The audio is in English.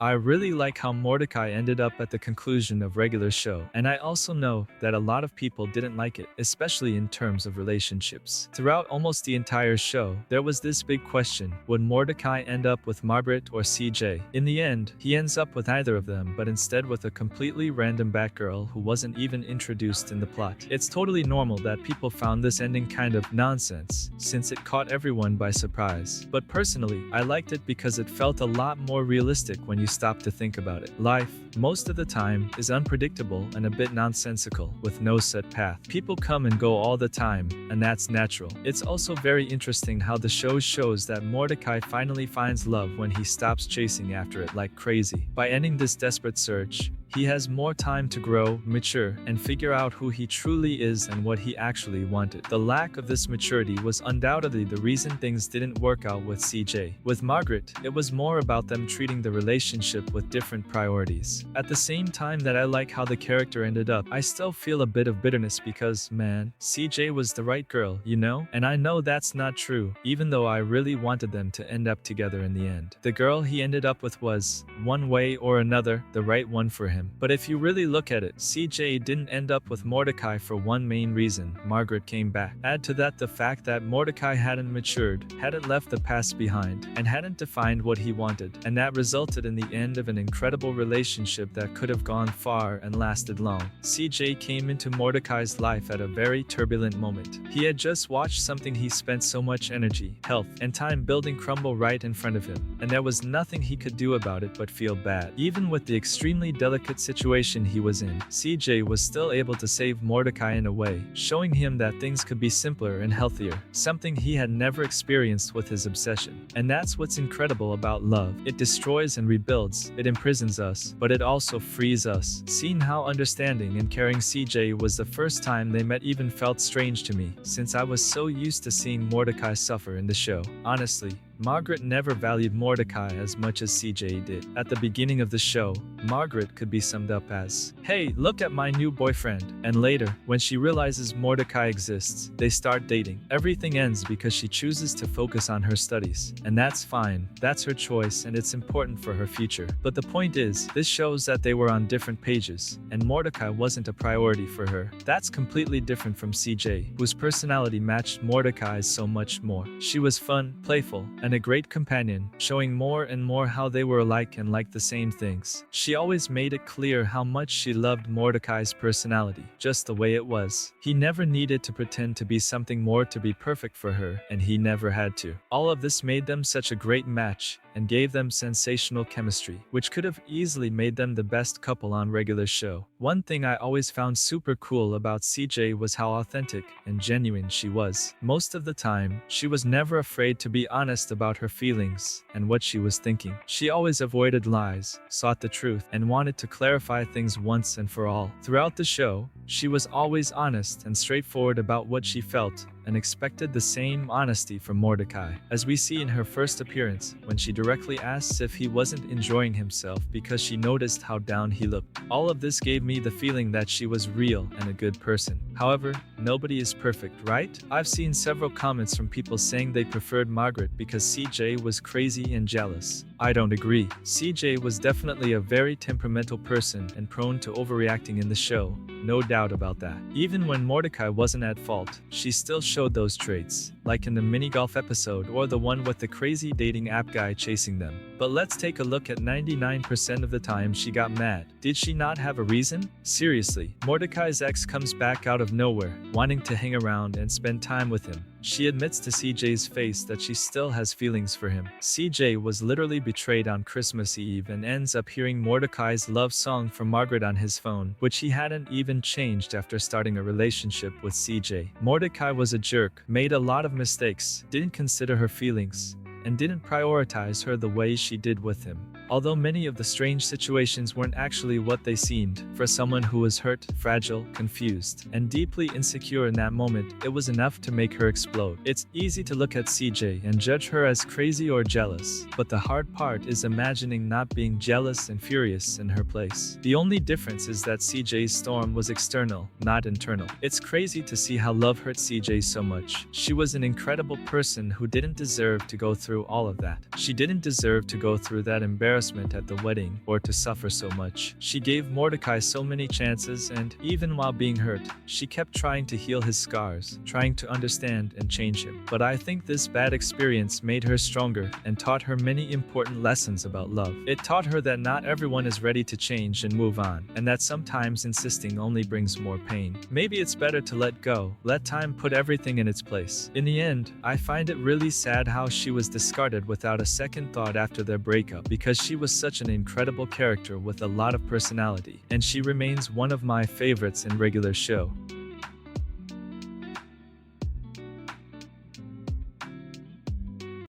I really like how Mordecai ended up at the conclusion of regular show, and I also know that a lot of people didn't like it, especially in terms of relationships. Throughout almost the entire show, there was this big question: would Mordecai end up with Margaret or CJ? In the end, he ends up with neither of them, but instead with a completely random Batgirl who wasn't even introduced in the plot. It's totally normal that people found this ending kind of nonsense, since it caught everyone by surprise. But personally, I liked it because it felt a lot more realistic when you stop to think about it. Life, most of the time, is unpredictable and a bit nonsensical, with no set path. People come and go all the time, and that's natural. It's also very interesting how the show shows that Mordecai finally finds love when he stops chasing after it like crazy. By ending this desperate search, he has more time to grow, mature, and figure out who he truly is and what he actually wanted. The lack of this maturity was undoubtedly the reason things didn't work out with CJ. With Margaret, it was more about them treating the relationship with different priorities. At the same time that I like how the character ended up, I still feel a bit of bitterness because, man, CJ was the right girl, you know? And I know that's not true, even though I really wanted them to end up together in the end. The girl he ended up with was, one way or another, the right one for him. But if you really look at it, CJ didn't end up with Mordecai for one main reason: Margaret came back. Add to that the fact that Mordecai hadn't matured, hadn't left the past behind, and hadn't defined what he wanted, and that resulted in the end of an incredible relationship that could have gone far and lasted long. CJ came into Mordecai's life at a very turbulent moment. He had just watched something he spent so much energy, health, and time building crumble right in front of him, and there was nothing he could do about it but feel bad. Even with the extremely delicate situation he was in, CJ was still able to save Mordecai in a way, showing him that things could be simpler and healthier, something he had never experienced with his obsession. And that's what's incredible about love. It destroys and rebuilds, it imprisons us, but it also frees us. Seeing how understanding and caring CJ was the first time they met even felt strange to me, since I was so used to seeing Mordecai suffer in the show. Honestly, Margaret never valued Mordecai as much as CJ did. At the beginning of the show, Margaret could be summed up as, "Hey, look at my new boyfriend." And later, when she realizes Mordecai exists, they start dating. Everything ends because she chooses to focus on her studies. And that's fine, that's her choice, and it's important for her future. But the point is, this shows that they were on different pages, and Mordecai wasn't a priority for her. That's completely different from CJ, whose personality matched Mordecai's so much more. She was fun, playful, and a great companion, showing more and more how they were alike and liked the same things. She always made it clear how much she loved Mordecai's personality, just the way it was. He never needed to pretend to be something more to be perfect for her, and he never had to. All of this made them such a great match, and gave them sensational chemistry, which could have easily made them the best couple on regular show. One thing I always found super cool about CJ was how authentic and genuine she was. Most of the time, she was never afraid to be honest about her feelings and what she was thinking. She always avoided lies, sought the truth, and wanted to clarify things once and for all. Throughout the show, she was always honest and straightforward about what she felt, and expected the same honesty from Mordecai, as we see in her first appearance, when she directly asks if he wasn't enjoying himself because she noticed how down he looked. All of this gave me the feeling that she was real and a good person. However, nobody is perfect, right? I've seen several comments from people saying they preferred Margaret because CJ was crazy and jealous. I don't agree. CJ was definitely a very temperamental person and prone to overreacting in the show, no doubt about that. Even when Mordecai wasn't at fault, she still showed those traits, like in the mini golf episode or the one with the crazy dating app guy chasing them. But let's take a look at 99% of the time she got mad. Did she not have a reason? Seriously, Mordecai's ex comes back out of nowhere, wanting to hang around and spend time with him. She admits to CJ's face that she still has feelings for him. CJ was literally betrayed on Christmas Eve and ends up hearing Mordecai's love song from Margaret on his phone, which he hadn't even changed after starting a relationship with CJ. Mordecai was a jerk, made a lot of mistakes, didn't consider her feelings, and didn't prioritize her the way she did with him. Although many of the strange situations weren't actually what they seemed, for someone who was hurt, fragile, confused, and deeply insecure in that moment, it was enough to make her explode. It's easy to look at CJ and judge her as crazy or jealous, but the hard part is imagining not being jealous and furious in her place. The only difference is that CJ's storm was external, not internal. It's crazy to see how love hurt CJ so much. She was an incredible person who didn't deserve to go through all of that. She didn't deserve to go through that embarrassing embarrassment at the wedding or to suffer so much. She gave Mordecai so many chances, and even while being hurt, she kept trying to heal his scars, trying to understand and change him. But I think this bad experience made her stronger and taught her many important lessons about love. It taught her that not everyone is ready to change and move on, and that sometimes insisting only brings more pain. Maybe it's better to let go, let time put everything in its place. In the end, I find it really sad how she was discarded without a second thought after their breakup, because she was such an incredible character with a lot of personality, and she remains one of my favorites in regular show.